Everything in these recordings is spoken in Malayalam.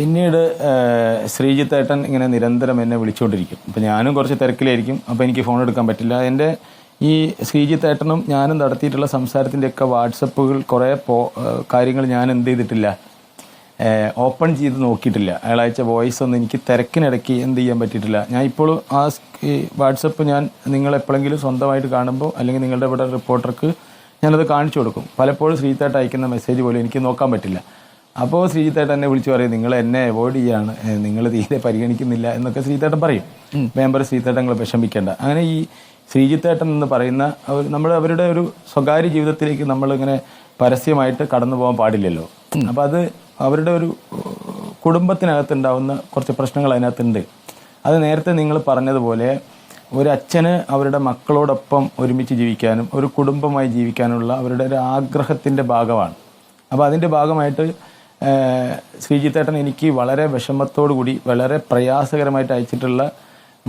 പിന്നീട് ശ്രീജിത്തേട്ടൻ ഇങ്ങനെ നിരന്തരം എന്നെ വിളിച്ചുകൊണ്ടിരിക്കും. അപ്പം ഞാനും കുറച്ച് തിരക്കിലായിരിക്കും. അപ്പോൾ എനിക്ക് ഫോൺ എടുക്കാൻ പറ്റില്ല. എൻ്റെ ഈ ശ്രീജിത്തേട്ടനും ഞാനും നടത്തിയിട്ടുള്ള സംസാരത്തിൻ്റെയൊക്കെ വാട്സപ്പുകൾ കുറേ കാര്യങ്ങൾ ഞാൻ എന്ത് ചെയ്തിട്ടില്ല, ഓപ്പൺ ചെയ്ത് നോക്കിയിട്ടില്ല. അയാളയച്ച വോയിസ് ഒന്നും എനിക്ക് തിരക്കിനിടയ്ക്ക് എന്ത് ചെയ്യാൻ പറ്റിയിട്ടില്ല. ഞാൻ ഇപ്പോഴും ആ വാട്സപ്പ് ഞാൻ നിങ്ങളെപ്പോഴെങ്കിലും സ്വന്തമായിട്ട് കാണുമ്പോൾ അല്ലെങ്കിൽ നിങ്ങളുടെ ഇവിടെ റിപ്പോർട്ടർക്ക് ഞാനത് കാണിച്ചു കൊടുക്കും. പലപ്പോഴും ശ്രീജിത്തേട്ടൻ അയക്കുന്ന മെസ്സേജ് പോലും എനിക്ക് നോക്കാൻ പറ്റില്ല. അപ്പോൾ ശ്രീജിത്തേട്ടൻ എന്നെ വിളിച്ച് പറയും, നിങ്ങൾ എന്നെ അവോയ്ഡ് ചെയ്യാണ്, നിങ്ങൾ തീരെ പരിഗണിക്കുന്നില്ല എന്നൊക്കെ ശ്രീജിത്തേട്ടൻ പറയും. മെമ്പർ ശ്രീജിത്തേട്ടൻ നിങ്ങൾ വിഷമിക്കേണ്ട. അങ്ങനെ ഈ ശ്രീജിത്തേട്ടൻ എന്ന് പറയുന്ന അവരുടെ ഒരു സ്വകാര്യ ജീവിതത്തിലേക്ക് നമ്മളിങ്ങനെ പരസ്യമായിട്ട് കടന്നു പോകാൻ പാടില്ലല്ലോ. അപ്പോൾ അത് അവരുടെ ഒരു കുടുംബത്തിനകത്തുണ്ടാവുന്ന കുറച്ച് പ്രശ്നങ്ങൾ അതിനകത്തുണ്ട്. അത് നേരത്തെ നിങ്ങൾ പറഞ്ഞതുപോലെ ഒരു അച്ഛന് അവരുടെ മക്കളോടൊപ്പം ഒരുമിച്ച് ജീവിക്കാനും ഒരു കുടുംബമായി ജീവിക്കാനുള്ള അവരുടെ ഒരു ആഗ്രഹത്തിൻ്റെ ഭാഗമാണ്. അപ്പോൾ അതിൻ്റെ ഭാഗമായിട്ട് ശ്രീജിത്തേട്ടൻ എനിക്ക് വളരെ വിഷമത്തോടു കൂടി വളരെ പ്രയാസകരമായിട്ട് അയച്ചിട്ടുള്ള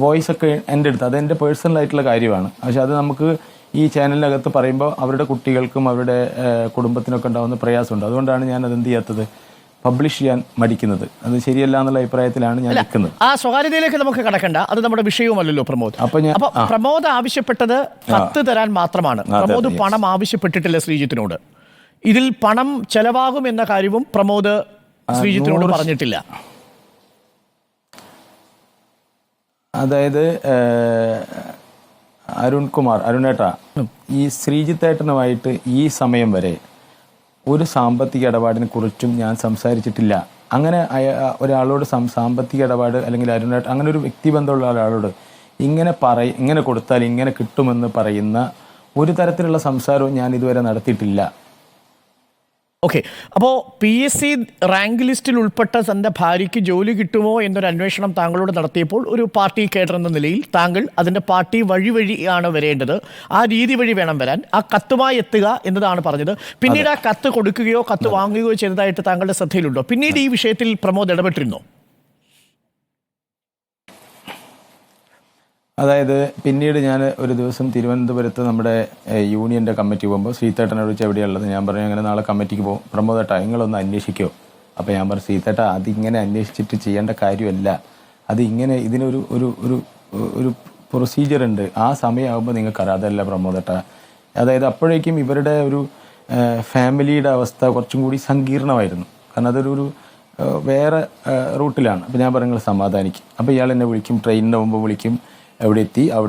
വോയിസൊക്കെ എൻ്റെ അടുത്ത്, അതെൻ്റെ പേഴ്സണലായിട്ടുള്ള കാര്യമാണ്. പക്ഷെ അത് നമുക്ക് ഈ ചാനലിനകത്ത് പറയുമ്പോൾ അവരുടെ കുട്ടികൾക്കും അവരുടെ കുടുംബത്തിനൊക്കെ ഉണ്ടാകുന്ന പ്രയാസമുണ്ട്. അതുകൊണ്ടാണ് ഞാൻ അതെന്ത് ചെയ്യാത്തത്, പബ്ലിഷ് ചെയ്യാൻ മടിക്കുന്നത്. അത് ശരിയല്ല എന്നുള്ള അഭിപ്രായത്തിലാണ് ഞാൻ നിൽക്കുന്നത്. ആ സ്വകാര്യതയിലേക്ക് നമുക്ക് കടക്കണ്ട, അത് നമ്മുടെ വിഷയവുമല്ലല്ലോ പ്രമോദ്. അപ്പൊ പ്രമോദ് ആവശ്യപ്പെട്ടത് കത്ത് തരാൻ മാത്രമാണ്. പ്രമോദ് പണം ആവശ്യപ്പെട്ടിട്ടില്ല ശ്രീജിത്തിനോട്. ഇതിൽ പണം ചെലവാകും എന്ന കാര്യവും പ്രമോദ് ശ്രീജിത്തിനോട് പറഞ്ഞിട്ടില്ല. അതായത് അരുണേട്ട, ഈ ശ്രീജിത്തേട്ടനുമായിട്ട് ഈ സമയം വരെ ഒരു സാമ്പത്തിക ഇടപാടിനെ കുറിച്ചും ഞാൻ സംസാരിച്ചിട്ടില്ല. അങ്ങനെ ഒരാളോട് സാമ്പത്തിക ഇടപാട് അല്ലെങ്കിൽ അരുണേട്ട അങ്ങനെ ഒരു വ്യക്തിബന്ധമുള്ള ഒരാളോട് ഇങ്ങനെ കൊടുത്താൽ ഇങ്ങനെ കിട്ടുമെന്ന് പറയുന്ന ഒരു തരത്തിലുള്ള സംസാരവും ഞാൻ ഇതുവരെ നടത്തിയിട്ടില്ല. ഓക്കെ, അപ്പോൾ PSC റാങ്ക് ലിസ്റ്റിൽ ഉൾപ്പെട്ട തൻ്റെ ഭാര്യയ്ക്ക് ജോലി കിട്ടുമോ എന്നൊരു അന്വേഷണം താങ്കളോട് നടത്തിയപ്പോൾ ഒരു പാർട്ടി കേഡർ എന്ന നിലയിൽ താങ്കൾ അതിൻ്റെ പാർട്ടി വഴിയാണ് വരേണ്ടത്, ആ രീതി വഴി വേണം വരാൻ, ആ കത്തുമായി എത്തുക എന്നതാണ് പറഞ്ഞത്. പിന്നീട് ആ കത്ത് കൊടുക്കുകയോ കത്ത് വാങ്ങുകയോ ചെയ്തതായിട്ട് താങ്കളുടെ ശ്രദ്ധയിലുണ്ടോ? പിന്നീട് ഈ വിഷയത്തിൽ പ്രമോദ് ഇടപെട്ടിരുന്നോ? അതായത് പിന്നീട് ഞാൻ ഒരു ദിവസം തിരുവനന്തപുരത്ത് നമ്മുടെ യൂണിയൻ്റെ കമ്മിറ്റി പോകുമ്പോൾ ശ്രീത്തേട്ടനെ വിളിച്ച് എവിടെയുള്ളത്, ഞാൻ പറഞ്ഞു അങ്ങനെ നാളെ കമ്മിറ്റിക്ക് പോകും, പ്രമോദേട്ടാ നിങ്ങളൊന്ന് അന്വേഷിക്കുമോ? അപ്പോൾ ഞാൻ പറഞ്ഞു, ശ്രീത്തേട്ടാ അതിങ്ങനെ അന്വേഷിച്ചിട്ട് ചെയ്യേണ്ട കാര്യമല്ല, ഇതിനൊരു ഒരു ഒരു ഒരു പ്രൊസീജിയർ ഉണ്ട്, ആ സമയമാകുമ്പോൾ നിങ്ങൾക്കറിയാം. അതല്ല പ്രമോദേട്ടാ, അതായത് അപ്പോഴേക്കും ഇവരുടെ ഒരു ഫാമിലിയുടെ അവസ്ഥ കുറച്ചും കൂടി സങ്കീർണമായിരുന്നു. കാരണം അതൊരു വേറെ റൂട്ടിലാണ്. അപ്പോൾ ഞാൻ പറഞ്ഞു സമാധാനിക്കും. അപ്പോൾ ഇയാൾ എന്നെ വിളിക്കും, ട്രെയിനിന് മുമ്പ് വിളിക്കും, അവിടെ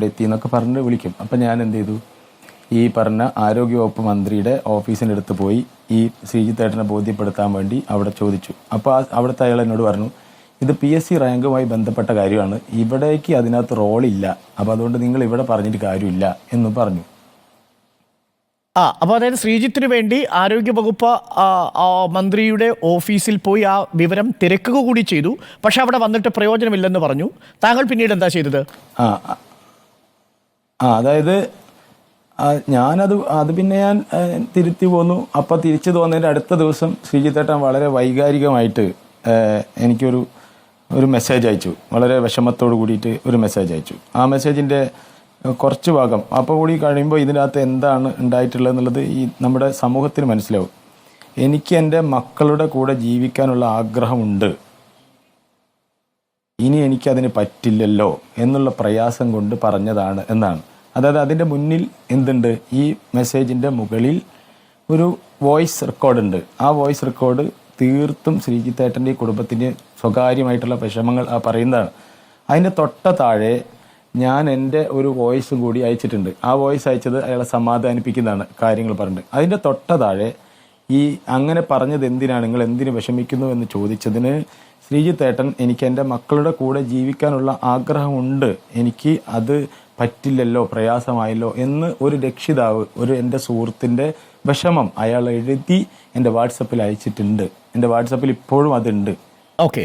എത്തി എന്നൊക്കെ പറഞ്ഞ് വിളിക്കും. അപ്പം ഞാൻ എന്ത് ചെയ്തു, ഈ പറഞ്ഞ ആരോഗ്യവകുപ്പ് മന്ത്രിയുടെ ഓഫീസിൻ്റെ അടുത്ത് പോയി ഈ ശ്രീജിത്തേട്ടനെ ബോധ്യപ്പെടുത്താൻ വേണ്ടി അവിടെ ചോദിച്ചു. അപ്പോൾ അവിടുത്തെ അയാൾ എന്നോട് പറഞ്ഞു, ഇത് PSC റാങ്കുമായി ബന്ധപ്പെട്ട കാര്യമാണ്, ഇവിടേക്ക് അതിനകത്ത് റോളില്ല, അപ്പോൾ അതുകൊണ്ട് നിങ്ങൾ ഇവിടെ പറഞ്ഞിട്ട് കാര്യമില്ല എന്ന് പറഞ്ഞു. അപ്പോൾ അതായത് ശ്രീജിത്തിന് വേണ്ടി ആരോഗ്യവകുപ്പ് മന്ത്രിയുടെ ഓഫീസിൽ പോയി ആ വിവരം തിരക്കുക കൂടി ചെയ്തു. പക്ഷെ അവിടെ വന്നിട്ട് പ്രയോജനമില്ലെന്ന് പറഞ്ഞു. താങ്കൾ പിന്നീട് എന്താ ചെയ്തത്? അതായത് അത് പിന്നെ ഞാൻ തിരുത്തി പോന്നു. അപ്പം തിരിച്ചു തോന്നതിൻ്റെ അടുത്ത ദിവസം ശ്രീജിത്തേട്ടൻ വളരെ വൈകാരികമായിട്ട് എനിക്കൊരു മെസ്സേജ് അയച്ചു. വളരെ വിഷമത്തോട് കൂടിയിട്ട് ഒരു മെസ്സേജ് അയച്ചു. ആ മെസ്സേജിൻ്റെ കുറച്ച് ഭാഗം അപ്പോൾ കൂടി കഴിയുമ്പോൾ ഇതിനകത്ത് എന്താണ് ഉണ്ടായിട്ടുള്ളത് എന്നുള്ളത് ഈ നമ്മുടെ സമൂഹത്തിന് മനസ്സിലാവും. എനിക്ക് എൻ്റെ മക്കളുടെ കൂടെ ജീവിക്കാനുള്ള ആഗ്രഹമുണ്ട്, ഇനി എനിക്കതിന് പറ്റില്ലല്ലോ എന്നുള്ള പ്രയാസം കൊണ്ട് പറഞ്ഞതാണ് എന്നാണ്. അതായത് അതിൻ്റെ മുന്നിൽ എന്തുണ്ട്, ഈ മെസ്സേജിൻ്റെ മുകളിൽ ഒരു വോയിസ് റെക്കോർഡുണ്ട്. ആ വോയിസ് റെക്കോർഡ് തീർത്തും ശ്രീജിത്തേട്ടൻ്റെ കുടുംബത്തിൻ്റെ സ്വകാര്യമായിട്ടുള്ള വിഷമങ്ങൾ പറയുന്നതാണ്. അതിൻ്റെ തൊട്ട താഴെ ഞാൻ എൻ്റെ ഒരു വോയിസും കൂടി അയച്ചിട്ടുണ്ട്. ആ വോയിസ് അയച്ചത് അയാളെ സമാധാനിപ്പിക്കുന്നതാണ്, കാര്യങ്ങൾ പറഞ്ഞിട്ട്. അതിൻ്റെ തൊട്ട താഴെ ഈ അങ്ങനെ പറഞ്ഞത് എന്തിനാണ്, നിങ്ങൾ എന്തിനു വിഷമിക്കുന്നു എന്ന് ചോദിച്ചതിന് ശ്രീജിത്തേട്ടൻ എനിക്ക് എൻ്റെ മക്കളുടെ കൂടെ ജീവിക്കാനുള്ള ആഗ്രഹമുണ്ട്, എനിക്ക് അത് പറ്റില്ലല്ലോ, പ്രയാസമായല്ലോ എന്ന് ഒരു രക്ഷിതാവ്, എൻ്റെ സുഹൃത്തിൻ്റെ വിഷമം അയാൾ എഴുതി എൻ്റെ വാട്സപ്പിൽ അയച്ചിട്ടുണ്ട്. എൻ്റെ വാട്സപ്പിൽ ഇപ്പോഴും അതുണ്ട്. ഓക്കെ.